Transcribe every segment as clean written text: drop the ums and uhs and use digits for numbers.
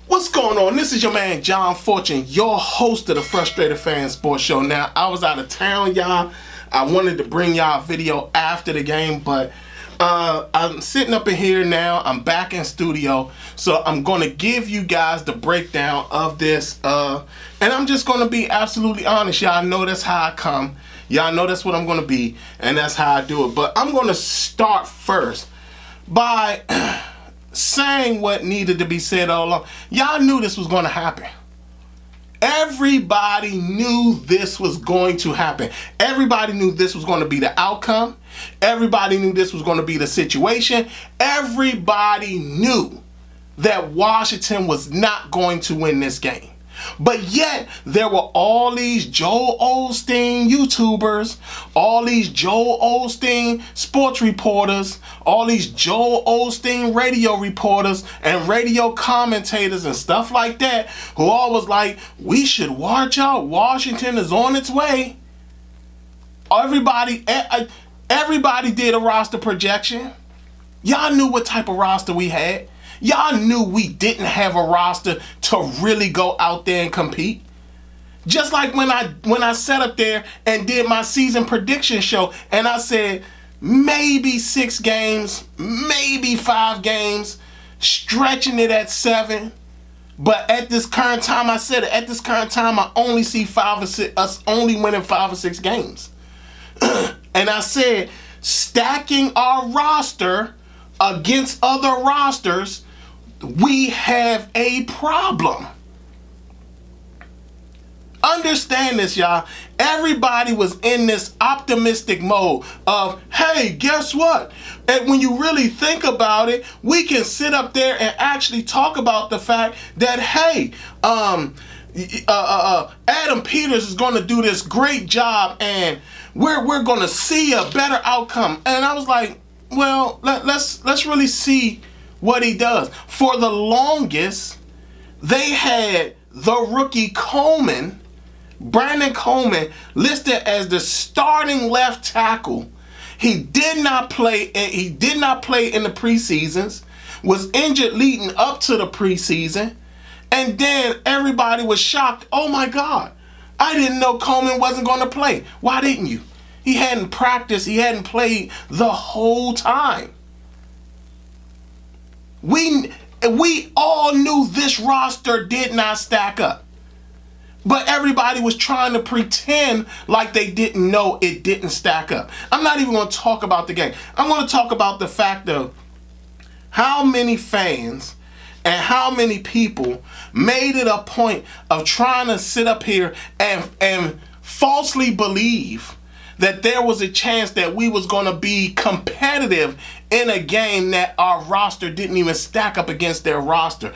What's going on? This is your man John Fortune, your host of the Frustrated Fan Sports Show. Now, I was out of town, y'all. I wanted to bring y'all a video after the game, but I'm sitting up in here now. I'm back in studio, so I'm going to give you guys the breakdown of this, and I'm just going to be absolutely honest. Y'all know that's how I come. Y'all know that's what I'm going to be, and that's how I do it. But I'm going to start first by saying what needed to be said all along. Y'all knew this was going to happen. Everybody knew this was going to happen. Everybody knew this was going to be the outcome. Everybody knew this was going to be the situation. Everybody knew that Washington was not going to win this game. But yet, there were all these Joel Osteen YouTubers, all these Joel Osteen sports reporters, all these Joel Osteen radio reporters and radio commentators and stuff like that, who all was like, we should watch out, Washington is on its way. Everybody did a roster projection. Y'all knew what type of roster we had. Y'all knew we didn't have a roster to really go out there and compete. Just like when I sat up there and did my season prediction show and I said maybe 6 games, maybe 5 games, stretching it at 7. But at this current time, I said at this current time, I only see 5 or 6, us only winning 5 or 6 games. And I said stacking our roster against other rosters, we have a problem. Understand this, y'all. Everybody was in this optimistic mode of, hey, guess what? And when you really think about it, we can sit up there and actually talk about the fact that, hey, Adam Peters is going to do this great job and we're going to see a better outcome. And I was like, well, let's really see what he does. For the longest, they had the rookie Brandon Coleman, listed as the starting left tackle. He did not play in the preseasons, was injured leading up to the preseason, and then everybody was shocked. Oh my God, I didn't know Coleman wasn't going to play. Why didn't you? He hadn't practiced, he hadn't played the whole time. We all knew this roster did not stack up. But everybody was trying to pretend like they didn't know it didn't stack up. I'm not even going to talk about the game. I'm going to talk about the fact of how many fans and how many people made it a point of trying to sit up here and falsely believe that there was a chance that we was going to be competitive in a game that our roster didn't even stack up against their roster.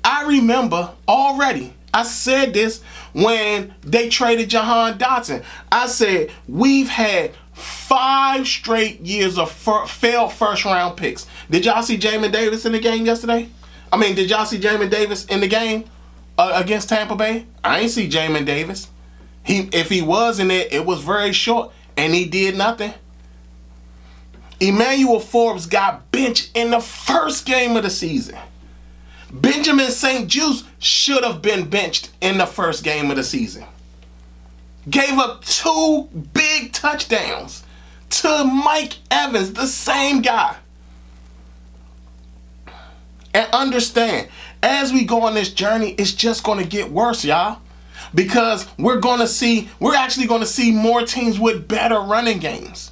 I remember already, I said this when they traded Jahan Dotson. I said, we've had 5 straight years of failed first round picks. Did y'all see Jamin Davis in the game yesterday? Did y'all see Jamin Davis in the game against Tampa Bay? I ain't see Jamin Davis. If he was in it, it was very short, and he did nothing. Emmanuel Forbes got benched in the first game of the season. Benjamin St-Juste should have been benched in the first game of the season. Gave up 2 big touchdowns to Mike Evans, the same guy. And understand, as we go on this journey, it's just going to get worse, y'all. Because we're actually going to see more teams with better running games.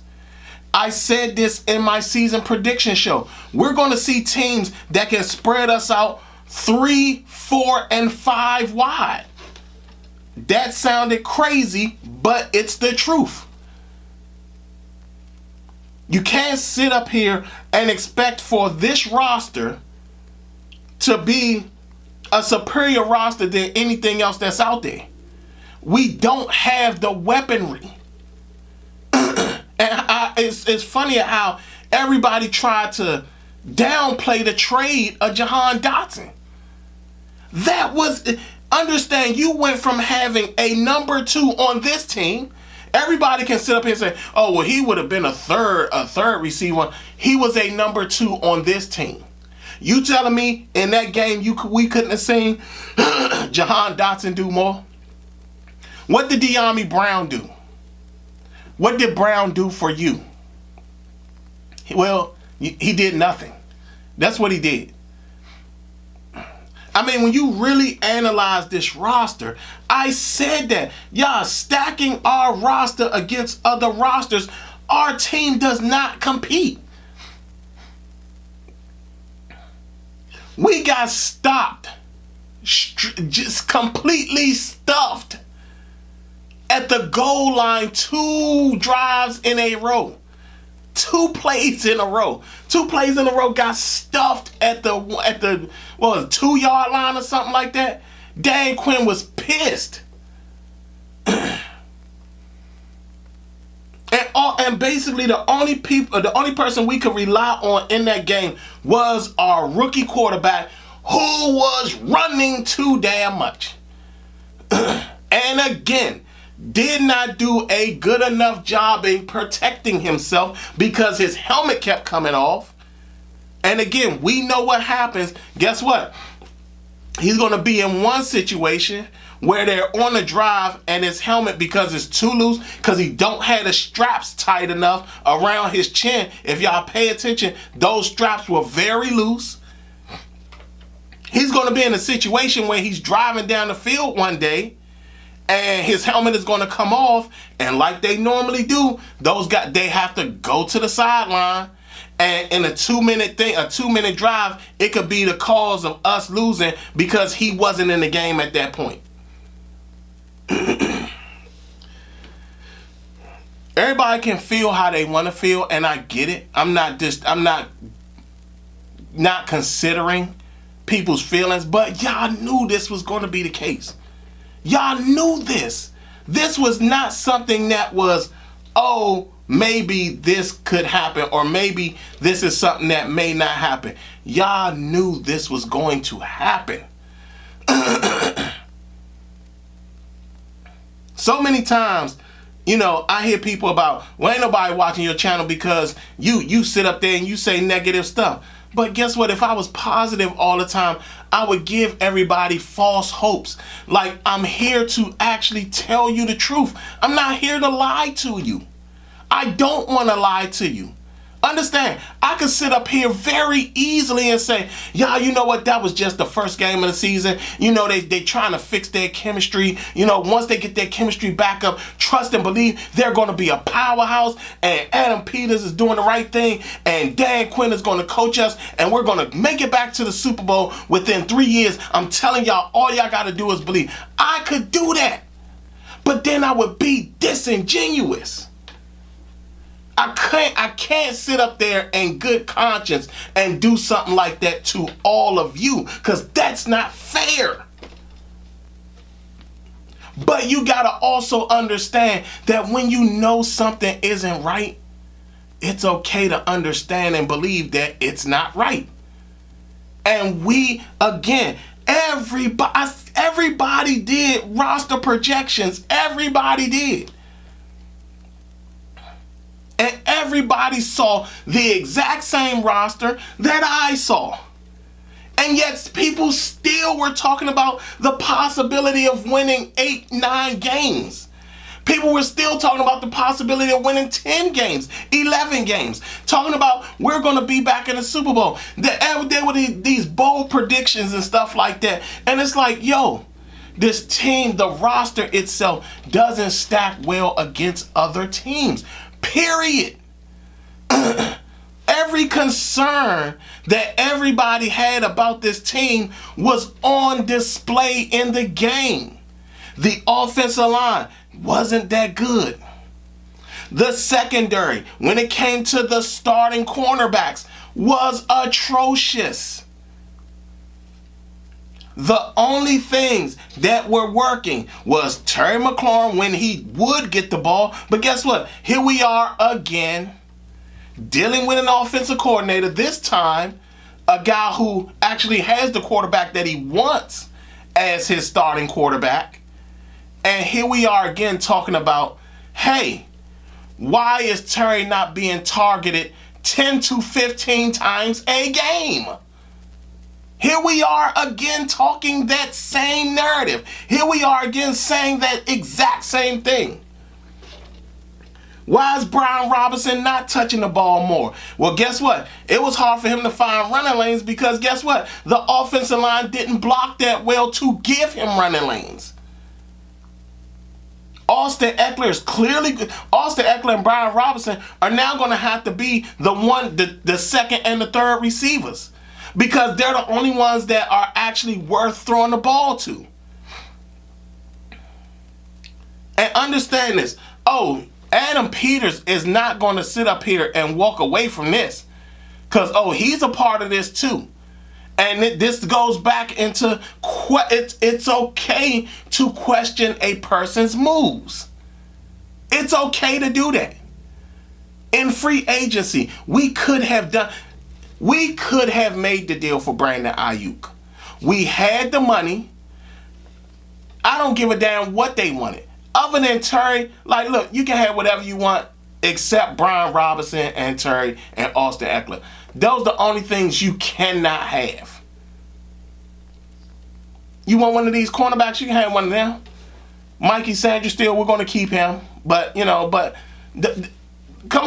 I said this in my season prediction show. We're going to see teams that can spread us out 3, 4, and 5 wide. That sounded crazy, but it's the truth. You can't sit up here and expect for this roster to be a superior roster than anything else that's out there. We don't have the weaponry. it's funny how everybody tried to downplay the trade of Jahan Dotson. That was, understand, you went from having a number 2 on this team. Everybody can sit up here and say, oh, well, he would have been a third receiver. He was a number 2 on this team. You telling me in that game we couldn't have seen Jahan Dotson do more? What did De'Ami Brown do? What did Brown do for you? Well, he did nothing. That's what he did. I mean, when you really analyze this roster, I said that, y'all, stacking our roster against other rosters, our team does not compete. We got stopped, just completely stuffed at the goal line 2 drives in a row. 2 plays in a row. 2 plays in a row got stuffed at the what was it, 2-yard line or something like that. Dan Quinn was pissed. And basically the only person we could rely on in that game was our rookie quarterback, who was running too damn much. And again, did not do a good enough job in protecting himself because his helmet kept coming off. And again, we know what happens. Guess what? He's going to be in one situation where they're on a drive and his helmet, because it's too loose, because he don't have the straps tight enough around his chin. If y'all pay attention, those straps were very loose. He's going to be in a situation where he's driving down the field one day and his helmet is going to come off, and like they normally do, those guys, they have to go to the sideline, and in a 2-minute drive, it could be the cause of us losing because he wasn't in the game at that point. Everybody can feel how they want to feel, and I get it. I'm not considering people's feelings, but y'all knew this was going to be the case. Y'all knew this. This was not something that was, oh, maybe this could happen, or maybe this is something that may not happen. Y'all knew this was going to happen. So many times, I hear people about, well, ain't nobody watching your channel because you sit up there and you say negative stuff. But guess what? If I was positive all the time, I would give everybody false hopes. Like, I'm here to actually tell you the truth. I'm not here to lie to you. I don't want to lie to you. Understand, I could sit up here very easily and say, y'all, you know what, that was just the first game of the season. They trying to fix their chemistry. Once they get their chemistry back up, trust and believe they're going to be a powerhouse, and Adam Peters is doing the right thing, and Dan Quinn is going to coach us, and we're going to make it back to the Super Bowl within 3 years. I'm telling y'all, all y'all got to do is believe. I could do that, but then I would be disingenuous. I can't sit up there in good conscience and do something like that to all of you, because that's not fair. But you got to also understand that when you know something isn't right, it's okay to understand and believe that it's not right. And we, again, everybody did roster projections. Everybody did. And everybody saw the exact same roster that I saw. And yet people still were talking about the possibility of winning 8-9 games. People were still talking about the possibility of winning 10 games, 11 games. Talking about we're going to be back in the Super Bowl. There were these bold predictions and stuff like that. And it's like, yo, this team, the roster itself, doesn't stack well against other teams. Period. Every concern that everybody had about this team was on display in the game. The offensive line wasn't that good. The secondary, when it came to the starting cornerbacks, was atrocious. The only things that were working was Terry McLaurin when he would get the ball. But guess what? Here we are again. dealing with an offensive coordinator, this time a guy who actually has the quarterback that he wants as his starting quarterback. And here we are again talking about, hey, why is Terry not being targeted 10 to 15 times a game? Here we are again talking that same narrative. Here we are again saying that exact same thing. Why is Brian Robinson not touching the ball more? Well, guess what? It was hard for him to find running lanes because guess what? The offensive line didn't block that well to give him running lanes. Austin Eckler is clearly good. Austin Eckler and Brian Robinson are now going to have to be the second and the third receivers because they're the only ones that are actually worth throwing the ball to. And understand this. Oh, Adam Peters is not going to sit up here and walk away from this because, oh, he's a part of this too. And this goes back into it's okay to question a person's moves. It's okay to do that. In free agency, we could have made the deal for Brandon Ayuk. We had the money. I don't give a damn what they wanted. Other than Terry, like, look, you can have whatever you want except Brian Robinson and Terry and Austin Eckler. Those are the only things you cannot have. You want one of these cornerbacks, you can have one of them. Mikey Sanders still, we're going to keep him. But, come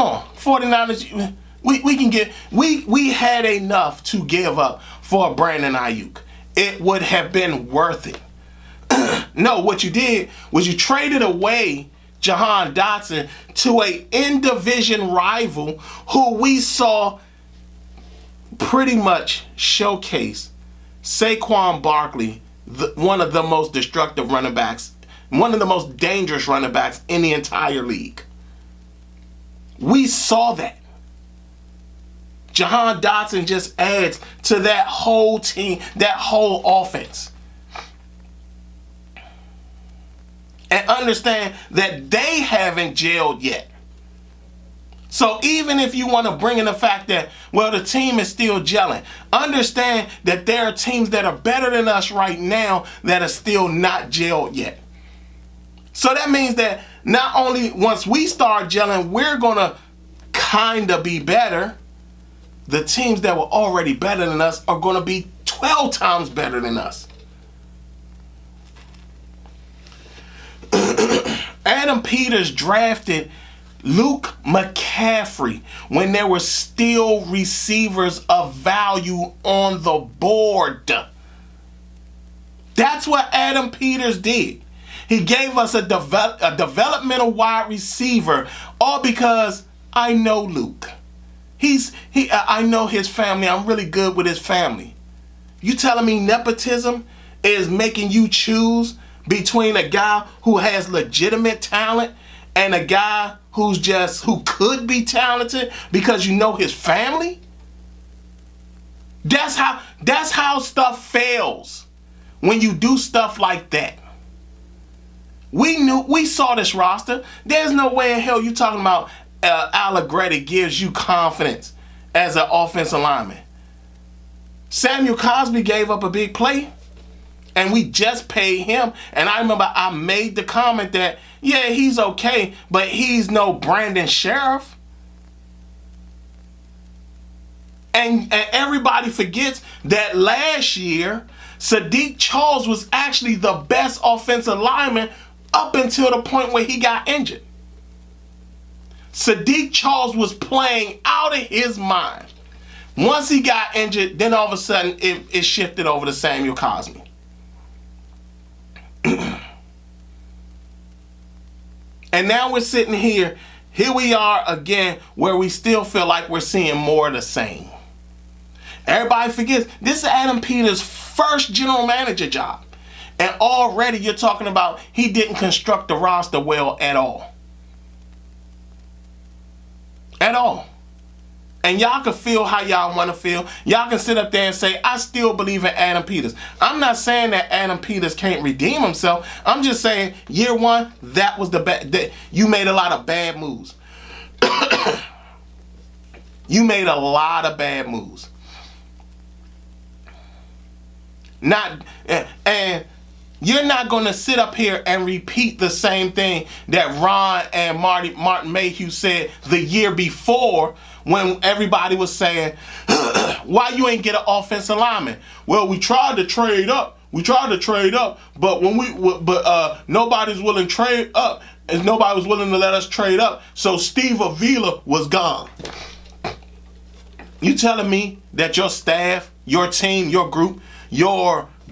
on, 49ers, we can get, we had enough to give up for Brandon Ayuk. It would have been worth it. No, what you did was you traded away Jahan Dotson to a in-division rival who we saw pretty much showcase Saquon Barkley, one of the most destructive running backs, one of the most dangerous running backs in the entire league. We saw that. Jahan Dotson just adds to that whole team, that whole offense. And understand that they haven't gelled yet. So even if you want to bring in the fact that, well, the team is still gelling, understand that there are teams that are better than us right now that are still not gelled yet. So that means that not only once we start gelling, we're going to kind of be better. The teams that were already better than us are going to be 12 times better than us. Adam Peters drafted Luke McCaffrey when there were still receivers of value on the board. That's what Adam Peters did. He gave us a developmental wide receiver, all because I know Luke. I know his family. I'm really good with his family. You telling me nepotism is making you choose between a guy who has legitimate talent and a guy who could be talented because you know his family? That's how stuff fails when you do stuff like that. We saw this roster. There's no way in hell you talking about Allegretti gives you confidence as an offensive lineman. Samuel Cosby gave up a big play. And we just paid him. And I remember I made the comment that, yeah, he's okay, but he's no Brandon Sheriff. And everybody forgets that last year, Sadiq Charles was actually the best offensive lineman up until the point where he got injured. Sadiq Charles was playing out of his mind. Once he got injured, then all of a sudden it shifted over to Samuel Cosby. And now we're sitting here we are again where we still feel like we're seeing more of the same. Everybody forgets this is Adam Peters' first general manager job, and already you're talking about he didn't construct the roster well at all. And y'all can feel how y'all want to feel. Y'all can sit up there and say, I still believe in Adam Peters. I'm not saying that Adam Peters can't redeem himself. I'm just saying year one, that was you made a lot of bad moves. You made a lot of bad moves. And you're not going to sit up here and repeat the same thing that Ron and Martin Mayhew said the year before when everybody was saying, why you ain't get an offensive lineman? Well, we tried to trade up. But nobody's willing to trade up, and nobody was willing to let us trade up. So Steve Avila was gone. You telling me that your staff, your team, your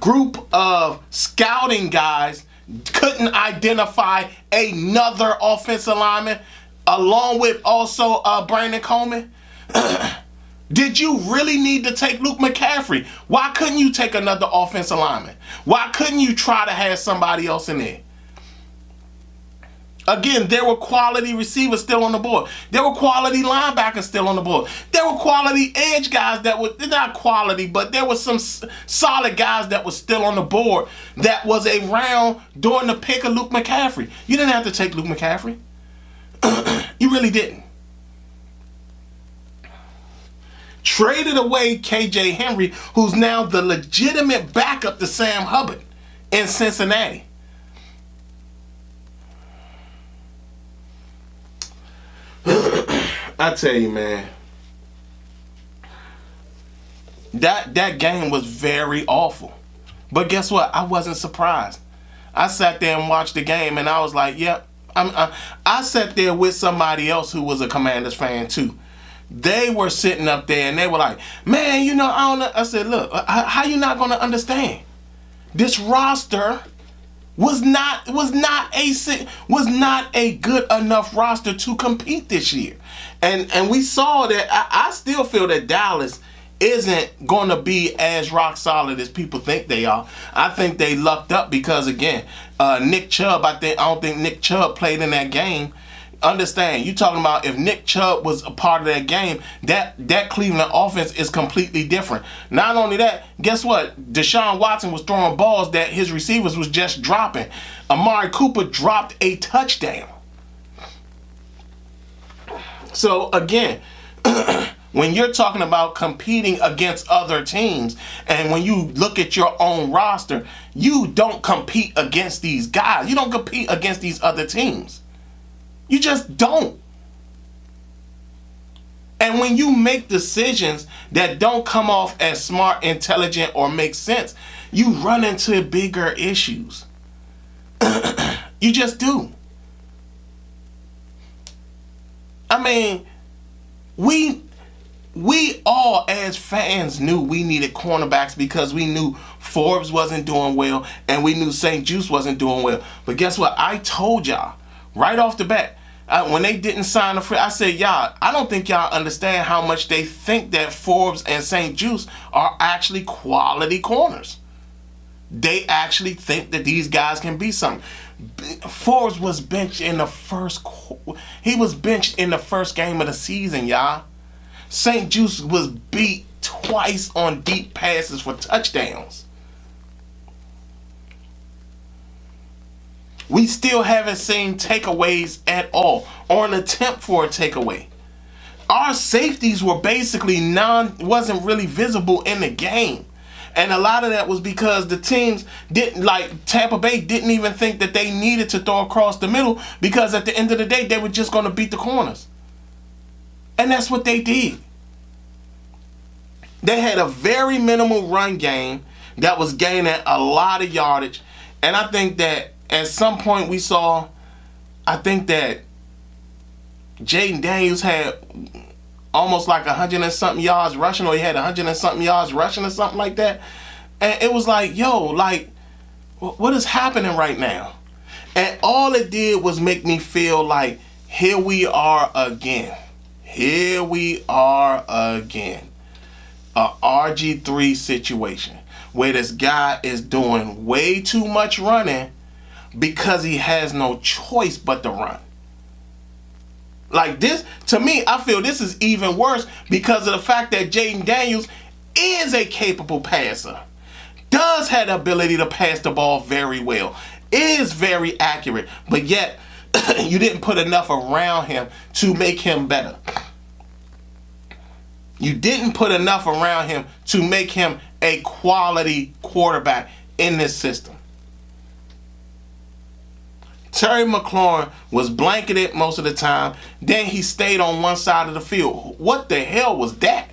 group of scouting guys couldn't identify another offensive lineman along with also Brandon Coleman? Did you really need to take Luke McCaffrey? Why couldn't you take another offensive lineman? Why couldn't you try to have somebody else in there? Again, there were quality receivers still on the board. There were quality linebackers still on the board. There were quality edge guys that were, not quality, but there were some solid guys that were still on the board that was around during the pick of Luke McCaffrey. You didn't have to take Luke McCaffrey. You really didn't. Traded away KJ Henry, who's now the legitimate backup to Sam Hubbard in Cincinnati. I tell you, man, that game was very awful. But guess what? I wasn't surprised. I sat there and watched the game, and I was like, yep. I sat there with somebody else who was a Commanders fan too. They were sitting up there, and they were like, man, you know, I don't know. I said, look, how you not going to understand? This roster was not a good enough roster to compete this year. And we saw that. I still feel that Dallas isn't going to be as rock solid as people think they are. I think they lucked up because, again, Nick Chubb, I don't think Nick Chubb played in that game. Understand, you talking about if Nick Chubb was a part of that game, that Cleveland offense is completely different. Not only that, guess what? Deshaun Watson was throwing balls that his receivers was just dropping. Amari Cooper dropped a touchdown. So again, when you're talking about competing against other teams, and when you look at your own roster, you don't compete against these guys. You don't compete against these other teams. You just don't. And when you make decisions that don't come off as smart, intelligent, or make sense, you run into bigger issues. You just do. I mean, we all as fans knew we needed cornerbacks because we knew Forbes wasn't doing well and we knew St. Juice wasn't doing well. But guess what? I told y'all right off the bat, when they didn't sign the free, I said, y'all, I don't think y'all understand how much they think that Forbes and St. Juice are actually quality corners. They actually think that these guys can be something. Forbes was benched in the first. He was benched in the first game of the season, y'all. St. Juice was beat twice on deep passes for touchdowns. We still haven't seen takeaways at all, or an attempt for a takeaway. Our safeties were basically wasn't really visible in the game. And a lot of that was because the teams didn't, like Tampa Bay, didn't even think that they needed to throw across the middle because at the end of the day, they were just going to beat the corners. And that's what they did. They had a very minimal run game that was gaining a lot of yardage. And I think that at some point we saw, I think that Jaden Daniels had almost like 100 and something yards rushing, or he had 100 and something yards rushing or something like that. And it was like, yo, like, what is happening right now? And all it did was make me feel like, here we are again. Here we are again. A RG3 situation where this guy is doing way too much running because he has no choice but to run. Like this, to me, I feel this is even worse because of the fact that Jaden Daniels is a capable passer, does have the ability to pass the ball very well, is very accurate, but yet you didn't put enough around him to make him better. You didn't put enough around him to make him a quality quarterback in this system. Terry McLaurin was blanketed most of the time. Then he stayed on one side of the field. What the hell was that?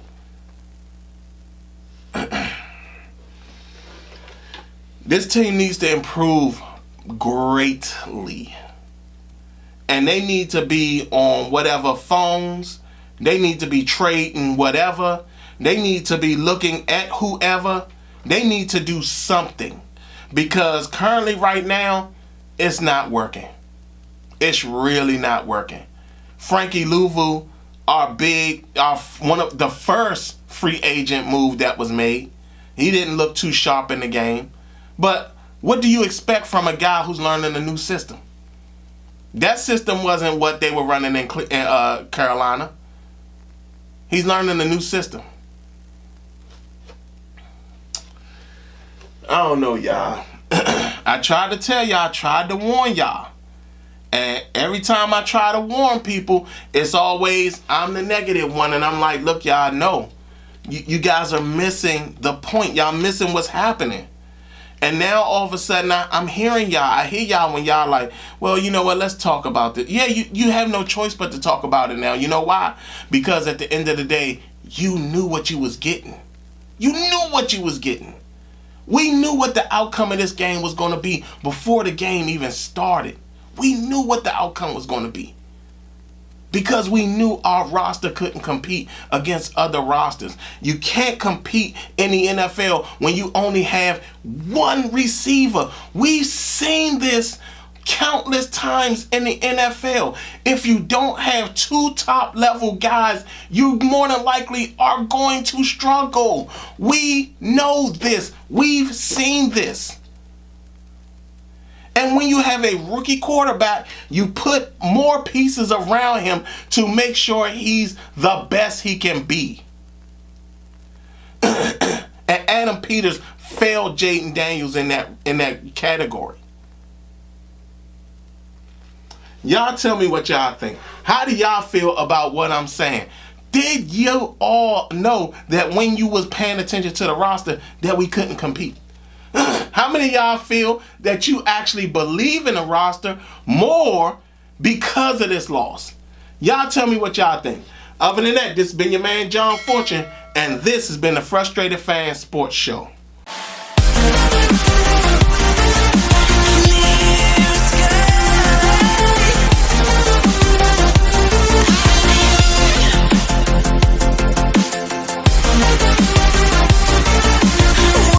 This team needs to improve greatly. And they need to be on whatever phones. They need to be trading whatever. They need to be looking at whoever. They need to do something. Because currently right now, it's not working. It's really not working. Frankie Louvu, one of the first free agent move that was made. He didn't look too sharp in the game. But what do you expect from a guy who's learning a new system? That system wasn't what they were running in Carolina. He's learning a new system. I don't know, y'all. I tried to tell y'all, I tried to warn y'all. And every time I try to warn people, it's always, I'm the negative one. And I'm like, look, y'all, no. You guys are missing the point. Y'all missing what's happening. And now all of a sudden, I'm hearing y'all. I hear y'all when y'all like, well, you know what, let's talk about this. Yeah, you have no choice but to talk about it now. You know why? Because at the end of the day, you knew what you was getting. You knew what you was getting. We knew what the outcome of this game was going to be before the game even started. We knew what the outcome was going to be. Because we knew our roster couldn't compete against other rosters. You can't compete in the NFL when you only have one receiver. We've seen this countless times in the NFL. If you don't have two top level guys, you more than likely are going to struggle. We know this. We've seen this. And when you have a rookie quarterback, you put more pieces around him to make sure he's the best he can be. And Adam Peters failed Jaden Daniels in that category. Y'all tell me what y'all think. How do y'all feel about what I'm saying? Did you all know that when you was paying attention to the roster that we couldn't compete? How many of y'all feel that you actually believe in the roster more because of this loss? Y'all tell me what y'all think. Other than that, this has been your man John Fortune, and this has been the Frustrated Fan Sports Show.